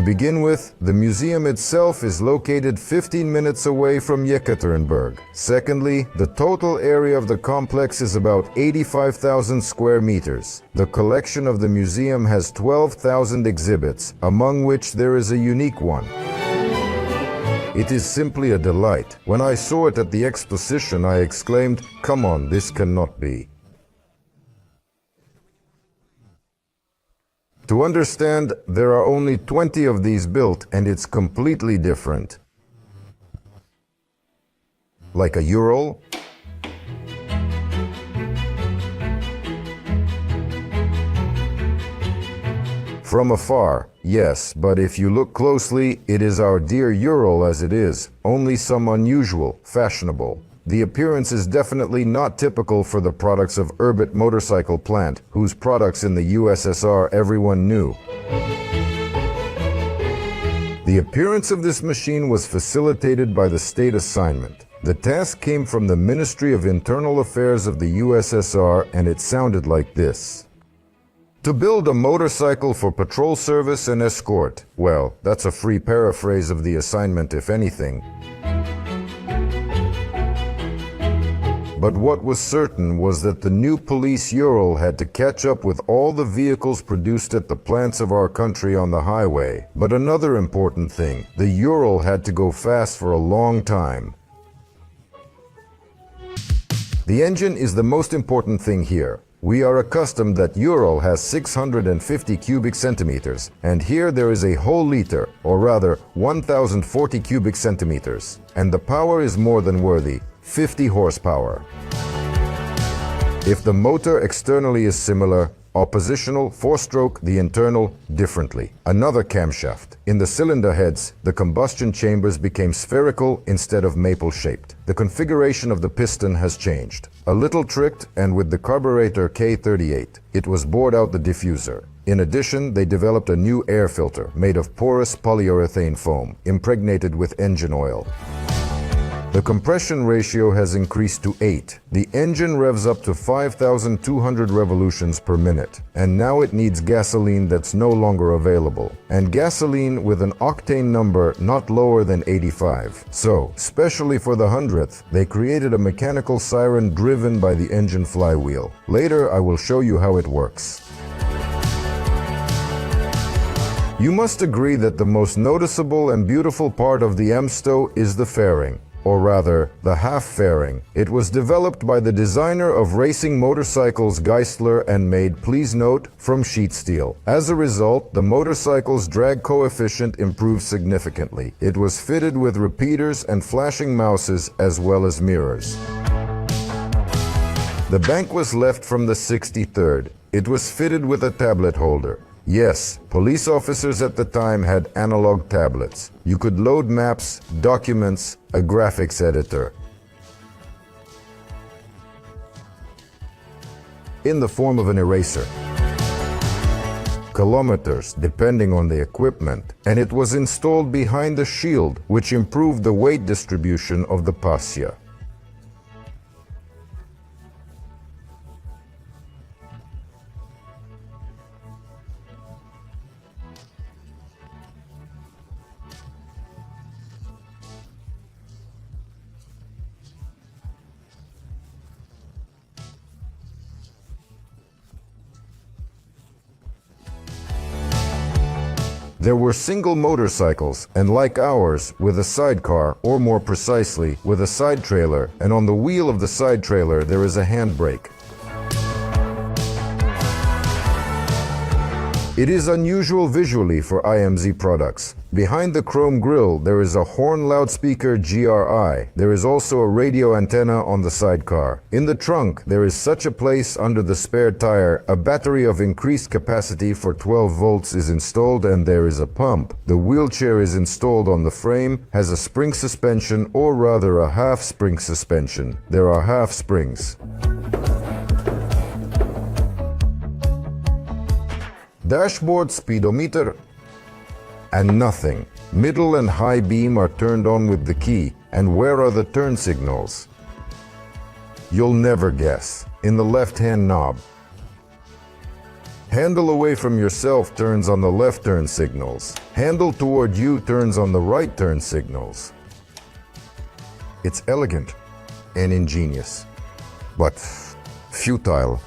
begin with, the museum itself is located 15 minutes away from Yekaterinburg. Secondly, the total area of the complex is about 85,000 square meters. The collection of the museum has 12,000 exhibits, among which there is a unique one. It is simply a delight. When I saw it at the exposition, I exclaimed, "Come on, this cannot be." To understand, there are only 20 of these built, and it's completely different. Like a Ural, from afar, yes, but if you look closely, it is our dear Ural as it is, only some unusual, fashionable. The appearance is definitely not typical for the products of Urbit motorcycle plant, whose products in the USSR everyone knew. The appearance of this machine was facilitated by the state assignment. The task came from the Ministry of Internal Affairs of the USSR, and it sounded like this. To build a motorcycle for patrol service and escort. Well, that's a free paraphrase of the assignment, if anything. But what was certain was that the new police Ural had to catch up with all the vehicles produced at the plants of our country on the highway. But another important thing, the Ural had to go fast for a long time. The engine is the most important thing here. We are accustomed that Ural has 650 cubic centimeters, and here there is a whole liter, or rather 1040 cubic centimeters. And the power is more than worthy, 50 horsepower. If the motor externally is similar, oppositional, four-stroke, the internal, differently. Another camshaft. In the cylinder heads, the combustion chambers became spherical instead of maple-shaped. The configuration of the piston has changed. A little tricked, and with the carburetor K38, it was bored out the diffuser. In addition, they developed a new air filter made of porous polyurethane foam, impregnated with engine oil. The compression ratio has increased to 8. The engine revs up to 5,200 revolutions per minute, and now it needs gasoline that's no longer available. And gasoline with an octane number not lower than 85. So, specially for the 100th, they created a mechanical siren driven by the engine flywheel. Later, I will show you how it works. You must agree that the most noticeable and beautiful part of the MSTO is the fairing. Or rather, the half-fairing. It was developed by the designer of racing motorcycles Geissler and made, please note, from sheet steel. As a result, the motorcycle's drag coefficient improved significantly. It was fitted with repeaters and flashing mouses as well as mirrors. The bank was left from the 63rd. It was fitted with a tablet holder. Yes, police officers at the time had analog tablets. You could load maps, documents, a graphics editor. In the form of an eraser. Kilometers, depending on the equipment, and it was installed behind the shield, which improved the weight distribution of the fascia. There were single motorcycles, and like ours, with a sidecar, or more precisely, with a side trailer, and on the wheel of the side trailer there is a handbrake. It is unusual visually for IMZ products. Behind the chrome grille there is a horn loudspeaker GRI. There is also a radio antenna on the sidecar. In the trunk there is such a place under the spare tire. A battery of increased capacity for 12 volts is installed, and there is a pump. The wheelchair is installed on the frame, has a spring suspension, or rather a half spring suspension. There are half springs. Dashboard, speedometer, and nothing. Middle and high beam are turned on with the key. And where are the turn signals? You'll never guess. In the left-hand knob. Handle away from yourself turns on the left turn signals. Handle toward you turns on the right turn signals. It's elegant and ingenious, but futile.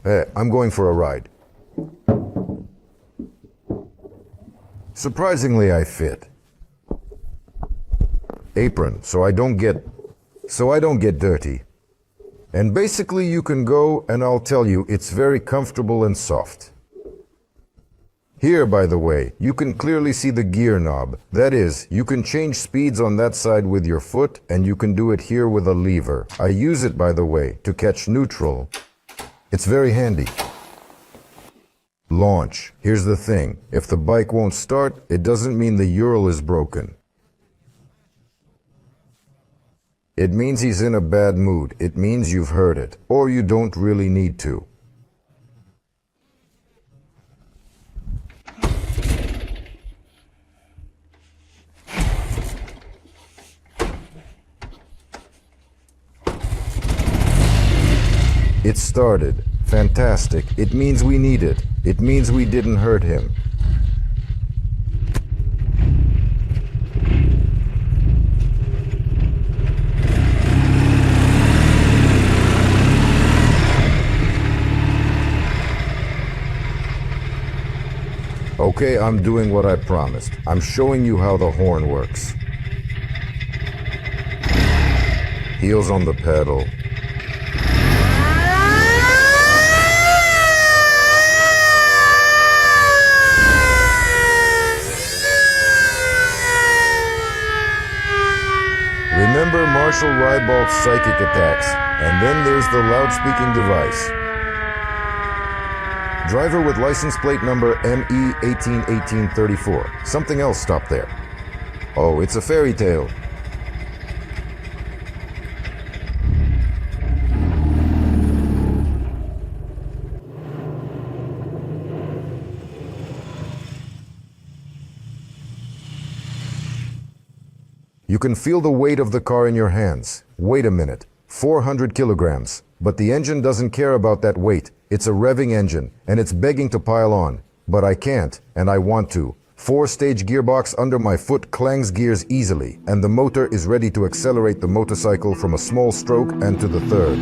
Hey, I'm going for a ride. Surprisingly, I fit. Apron, so I don't get dirty. And basically you can go, and I'll tell you, it's very comfortable and soft. Here, by the way, you can clearly see the gear knob. That is, you can change speeds on that side with your foot, and you can do it here with a lever. I use it, by the way, to catch neutral. It's very handy. Launch. Here's the thing. If the bike won't start, it doesn't mean the Ural is broken. It means he's in a bad mood. It means you've heard it, or you don't really need to. It started. Fantastic. It means we need it. It means we didn't hurt him. Okay, I'm doing what I promised. I'm showing you how the horn works. Heels on the pedal. Remember Marshall Rybalt's psychic attacks, and then there's the loudspeaking device. Driver with license plate number ME181834. Something else stopped there. Oh, it's a fairy tale. You can feel the weight of the car in your hands. Wait a minute. 400 kilograms. But the engine doesn't care about that weight. It's a revving engine, and it's begging to pile on. But I can't, and I want to. 4-stage gearbox under my foot clangs gears easily, and the motor is ready to accelerate the motorcycle from a small stroke and to the third.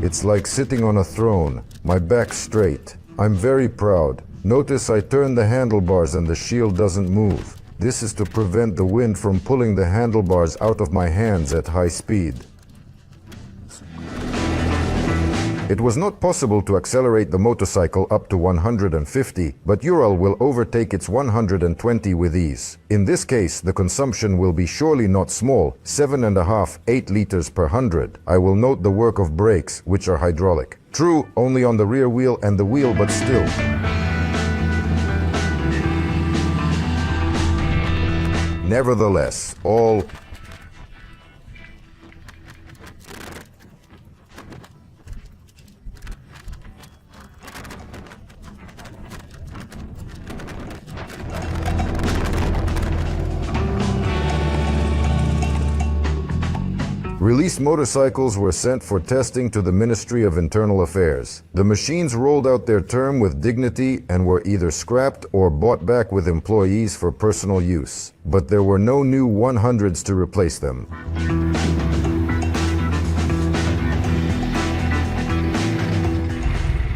It's like sitting on a throne, my back straight. I'm very proud. Notice I turn the handlebars and the shield doesn't move. This is to prevent the wind from pulling the handlebars out of my hands at high speed. It was not possible to accelerate the motorcycle up to 150, but Ural will overtake its 120 with ease. In this case, the consumption will be surely not small, 7.5–8 liters per 100. I will note the work of brakes, which are hydraulic. True, only on the rear wheel and the wheel, but still. Nevertheless, all released motorcycles were sent for testing to the Ministry of Internal Affairs. The machines rolled out their term with dignity and were either scrapped or bought back with employees for personal use. But there were no new 100s to replace them.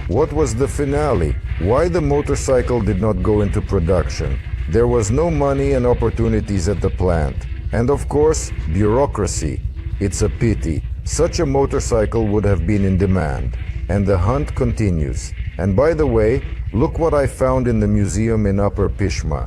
What was the finale? Why the motorcycle did not go into production? There was no money and opportunities at the plant. And of course, bureaucracy. It's a pity. Such a motorcycle would have been in demand. And the hunt continues. And by the way, look what I found in the museum in Upper Pishma.